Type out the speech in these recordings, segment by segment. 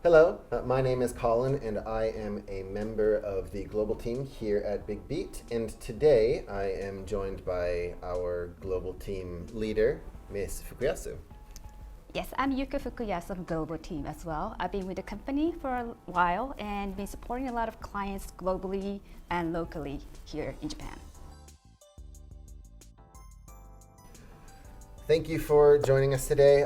Hello, my name is Colin and I am a member of the global team here at Bigbeat, and today I am joined by our global team leader, Ms. Fukuyasu. Yes, I'm Yuka Fukuyasu of Global Team as well. I've been with the company for a while and been supporting a lot of clients globally and locally here in Japan. Thank you for joining us today.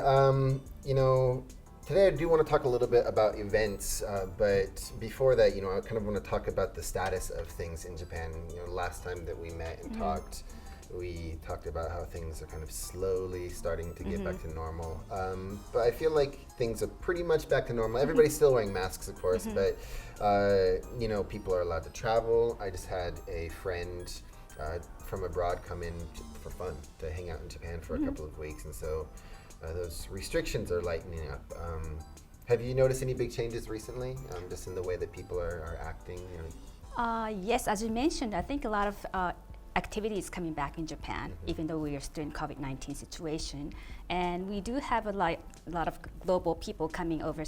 Today I do want to talk a little bit about events, but before that, I kind of want to talk about the status of things in Japan. Last time that we met and talked, we talked about how things are kind of slowly starting to get back to normal. But I feel like things are pretty much back to normal. Everybody's still wearing masks, of course, but people are allowed to travel. I just had a friend from abroad come in for fun to hang out in Japan for a couple of weeks, and so those restrictions are lightening up. Have you noticed any big changes recently, just in the way that people are acting? Yes, as you mentioned, I think a lot of activity is coming back in Japan, even though we are still in COVID-19 situation. And we do have a lot of global people coming over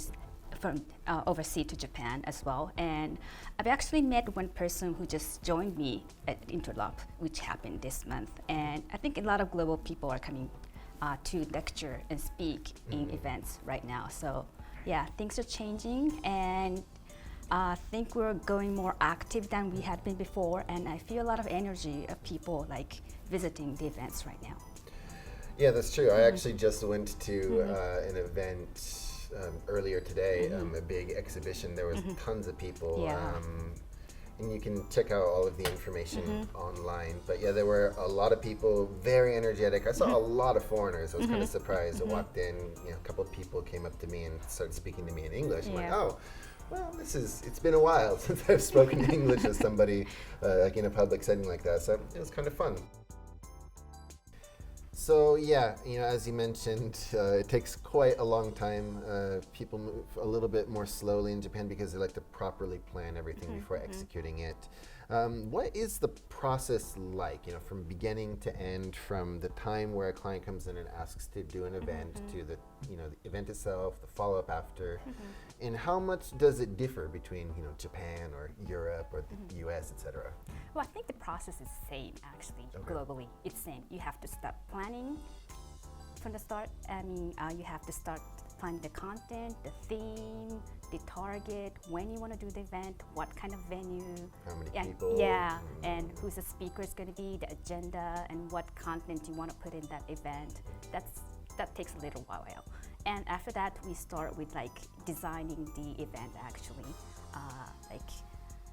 from overseas to Japan as well. And I've actually met one person who just joined me at Interlock, which happened this month. And I think a lot of global people are coming to lecture and speak in events right now. So yeah, things are changing, and I think we're going more active than we had been before, and I feel a lot of energy of people like visiting the events right now. Yeah, that's true. I actually just went to an event earlier today, a big exhibition. There was tons of people. Yeah. And you can check out all of the information online. But yeah, there were a lot of people, very energetic. I saw a lot of foreigners. I was kind of surprised. I walked in, a couple of people came up to me and started speaking to me in English. I'm like, oh, well, it's been a while since I've spoken English with somebody like in a public setting like that. So it was kind of fun. So yeah, as you mentioned, it takes quite a long time. People move a little bit more slowly in Japan because they like to properly plan everything before executing it. What is the process like, from beginning to end, from the time where a client comes in and asks to do an event to the event itself, the follow-up after, and how much does it differ between, Japan or Europe or the US, etc.? Well, I think the process is same actually, globally. It's same. You have to start planning from the start. I mean, you have to start planning the content, the theme, the target, when you want to do the event, what kind of venue. How many people. Yeah, and who's the speaker is going to be, the agenda, and what content you want to put in that event. That takes a little while. And after that, we start with like designing the event actually, like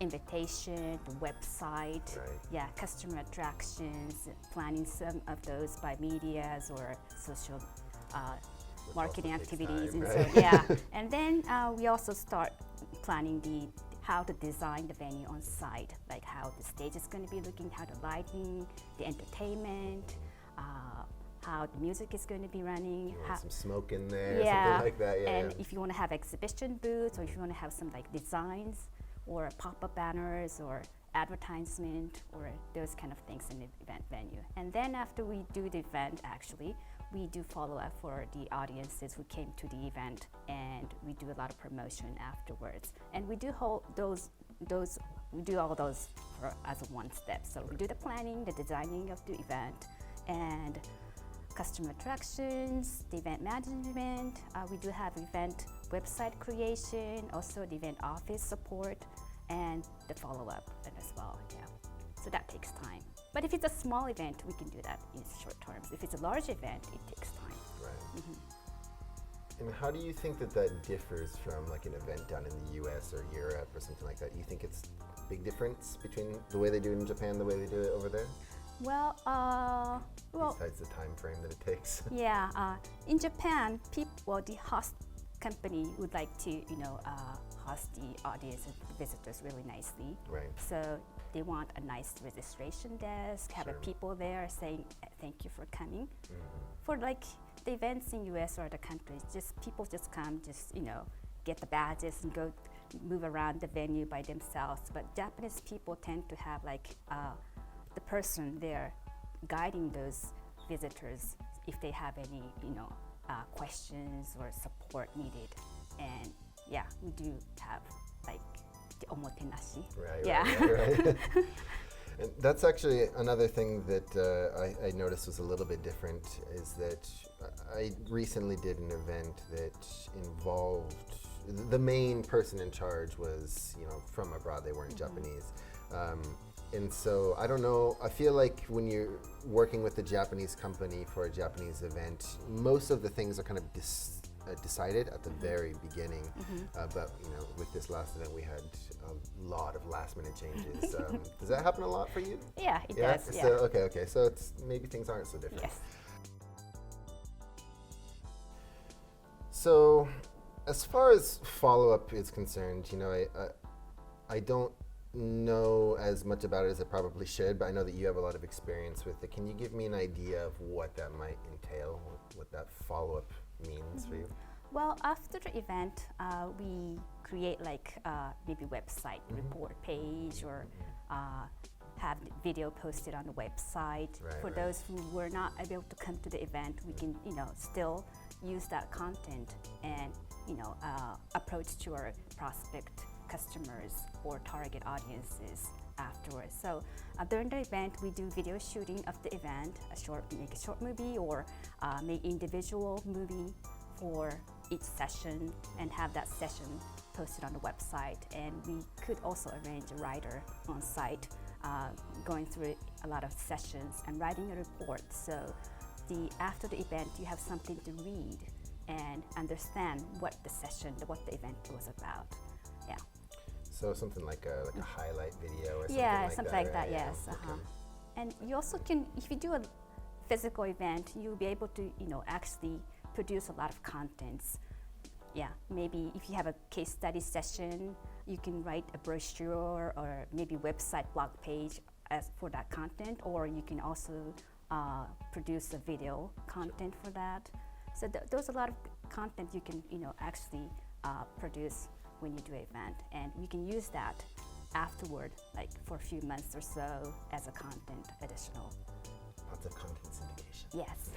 invitation, the website, customer attractions, planning some of those by medias or social marketing activities, time, and so and then we also start planning how to design the venue on site, like how the stage is going to be looking, how the lighting, the entertainment, how the music is going to be running. Some smoke in there, something like that. And if you want to have exhibition booths, or if you want to have some like designs or pop-up banners or advertisement or those kind of things in the event venue. And then after we do the event, actually, we do follow up for the audiences who came to the event, and we do a lot of promotion afterwards. And we do hold we do all those as a one step. So we do the planning, the designing of the event, and customer attractions, the event management. We do have event website creation, also the event office support, and the follow-up as well. So that takes time. But if it's a small event, we can do that in short terms. If it's a large event, it takes time. Right. And how do you think that differs from like an event done in the US or Europe or something like that? You think it's a big difference between the way they do it in Japan and the way they do it over there? Well, besides the time frame that it takes. In Japan, the host company would like to, host the audience and the visitors really nicely. Right. So they want a nice registration desk, have people there saying thank you for coming. For like the events in US or other countries, people just come, get the badges and go move around the venue by themselves. But Japanese people tend to have like the person there guiding those visitors if they have any, questions or support needed. And yeah, we do have like the omotenashi. Right, Yeah. right. And that's actually another thing that I noticed was a little bit different, is that I recently did an event that involved, the main person in charge was, from abroad, they weren't Japanese. And so, I don't know, I feel like when you're working with a Japanese company for a Japanese event, most of the things are kind of decided at the very beginning. But, with this last event, we had a lot of last minute changes. Does that happen a lot for you? Yeah, it does. Yeah. So, okay. So it's maybe things aren't so different. Yes. So, as far as follow-up is concerned, I don't know as much about it as I probably should, but I know that you have a lot of experience with it. Can you give me an idea of what that might entail, what that follow-up means for you? Well, after the event, we create like maybe website report page, or have the video posted on the website. For those who were not able to come to the event, we can still use that content and approach to our prospect customers or target audiences afterwards. So during the event, we do video shooting of the event, make a short movie, or make individual movie for each session, and have that session posted on the website. And we could also arrange a writer on site going through a lot of sessions and writing a report. So after the event, you have something to read and understand what the event was about. Yeah. So something like a highlight video or something yeah, like something that. like that. Right? Yes. Okay. And you also can, if you do a physical event, you'll be able to actually produce a lot of contents. Yeah, maybe if you have a case study session, you can write a brochure or maybe website blog page as for that content, or you can also produce a video content for that. So there's a lot of content you can actually produce when you do an event, and you can use that afterward, like for a few months or so, as a content additional. Lots of content syndication. Yes.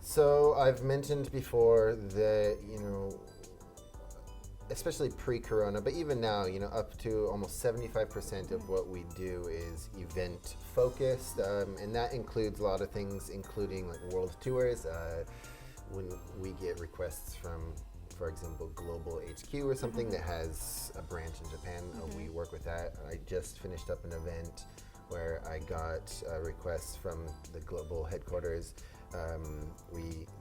So I've mentioned before that, especially pre-corona, but even now, up to almost 75% of what we do is event focused, and that includes a lot of things, including like world tours. When we get requests from, for example, Global HQ or something that has a branch in Japan, we work with that. I just finished up an event where I got requests from the global headquarters.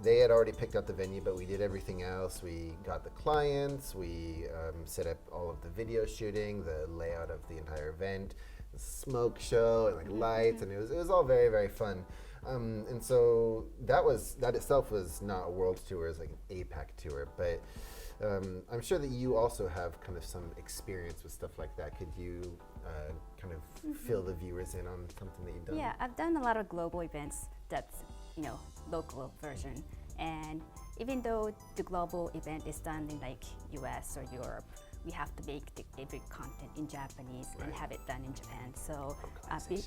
They had already picked out the venue, but we did everything else. We got the clients, we set up all of the video shooting, the layout of the entire event, the smoke show, and like lights, and it was all very, very fun. And so that itself was not a world tour, it was like an APAC tour, but I'm sure that you also have kind of some experience with stuff like that. Could you kind of fill the viewers in on something that you've done? Yeah, I've done a lot of global events that's local version, and even though the global event is done in like US or Europe, we have to make every content in Japanese and have it done in Japan. So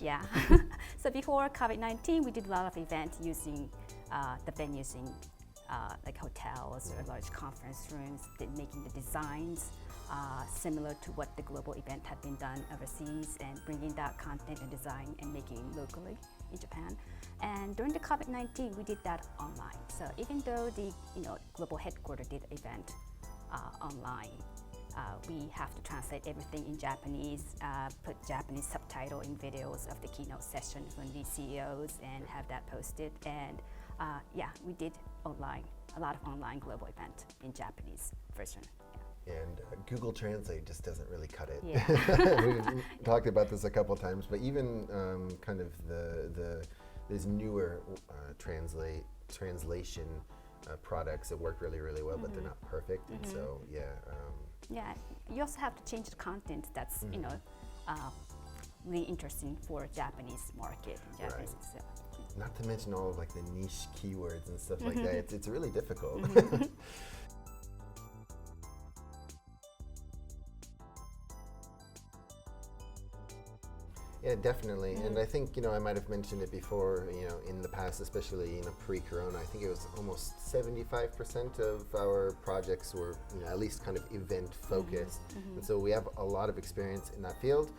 yeah. So before COVID-19, we did a lot of events using the venues in like hotels or large conference rooms, making the designs similar to what the global event had been done overseas, and bringing that content and design and making it locally in Japan. And during the COVID-19, we did that online. So even though the global headquarters did the event online, we have to translate everything in Japanese, put Japanese subtitle in videos of the keynote session from the CEOs, and have that posted. And we did a lot of online global event in Japanese version. And Google Translate just doesn't really cut it. Yeah. We've talked about this a couple times, but even kind of these newer translation products that work really, really well, but they're not perfect. And so, yeah, you also have to change the content that's really interesting for Japanese market. Japanese, right. Not to mention all of like the niche keywords and stuff like that. It's really difficult. Yeah, definitely. And I think, I might have mentioned it before, in the past, especially, pre-corona, I think it was almost 75% of our projects were, at least kind of event focused. And so we have a lot of experience in that field.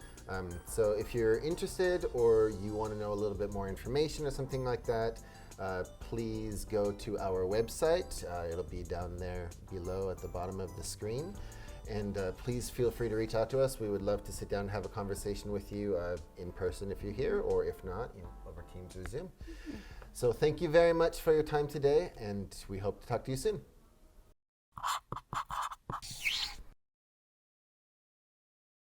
So if you're interested or you want to know a little bit more information or something like that, please go to our website. It'll be down there below at the bottom of the screen. And please feel free to reach out to us. We would love to sit down and have a conversation with you in person if you're here, or if not, over Teams or Zoom. So thank you very much for your time today, and we hope to talk to you soon.